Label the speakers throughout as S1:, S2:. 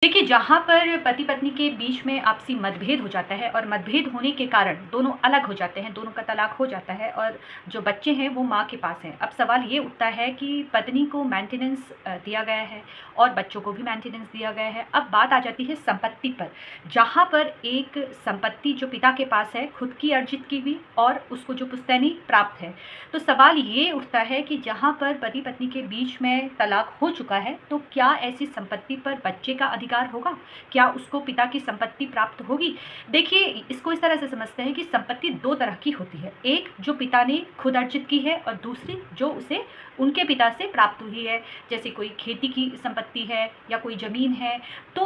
S1: देखिए, जहाँ पर पति-पत्नी के बीच में आपसी मतभेद हो जाता है और मतभेद होने के कारण दोनों अलग हो जाते हैं, दोनों का तलाक हो जाता है और जो बच्चे हैं वो माँ के पास हैं। अब सवाल ये उठता है कि पत्नी को मेंटेनेंस दिया गया है और बच्चों को भी मेंटेनेंस दिया गया है। अब बात आ जाती है संपत्ति पर, जहाँ पर एक संपत्ति जो पिता के पास है, खुद की अर्जित की हुई और उसको जो पुश्तैनी प्राप्त है। तो सवाल ये उठता है कि जहाँ पर पति-पत्नी के बीच में तलाक हो चुका है, तो क्या ऐसी संपत्ति पर बच्चे का अधिकार होगा? क्या उसको पिता की संपत्ति प्राप्त होगी? देखिए, इसको इस तरह से समझते हैं कि संपत्ति 2 तरह की होती है। एक जो पिता ने खुद अर्जित की है और दूसरी जो उसे उनके पिता से प्राप्त हुई है। जैसे कोई खेती की संपत्ति है या कोई ज़मीन है। तो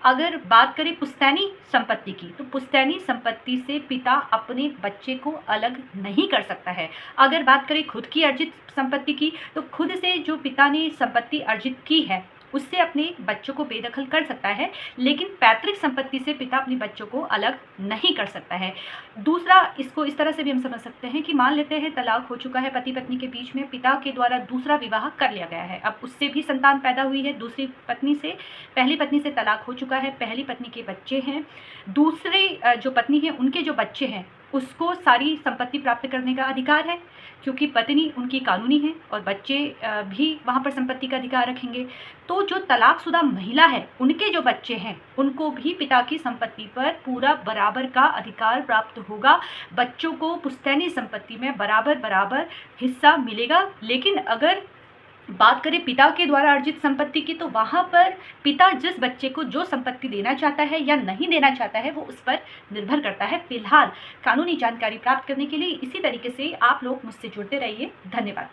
S1: अगर बात करें पुश्तैनी संपत्ति की, तो पुश्तैनी संपत्ति से पिता अपने बच्चे को अलग नहीं कर सकता है। अगर बात करें खुद की अर्जित संपत्ति की, तो खुद से जो पिता ने संपत्ति अर्जित की है, उससे अपने बच्चों को बेदखल कर सकता है, लेकिन पैतृक संपत्ति से पिता अपने बच्चों को अलग नहीं कर सकता है। दूसरा, इसको इस तरह से भी हम समझ सकते हैं कि मान लेते हैं तलाक हो चुका है पति-पत्नी के बीच में, पिता के द्वारा दूसरा विवाह कर लिया गया है। अब उससे भी संतान पैदा हुई है दूसरी पत्नी से, पहली पत्नी से तलाक हो चुका है, पहली पत्नी के बच्चे हैं। दूसरी जो पत्नी है, उनके जो बच्चे हैं, उसको सारी संपत्ति प्राप्त करने का अधिकार है, क्योंकि पत्नी उनकी कानूनी है और बच्चे भी वहाँ पर संपत्ति का अधिकार रखेंगे। तो जो तलाकशुदा महिला है, उनके जो बच्चे हैं, उनको भी पिता की संपत्ति पर पूरा बराबर का अधिकार प्राप्त होगा। बच्चों को पुश्तैनी संपत्ति में बराबर हिस्सा मिलेगा। लेकिन अगर बात करें पिता के द्वारा अर्जित संपत्ति की, तो वहाँ पर पिता जिस बच्चे को जो संपत्ति देना चाहता है या नहीं देना चाहता है, वो उस पर निर्भर करता है। फिलहाल कानूनी जानकारी प्राप्त करने के लिए इसी तरीके से आप लोग मुझसे जुड़ते रहिए। धन्यवाद।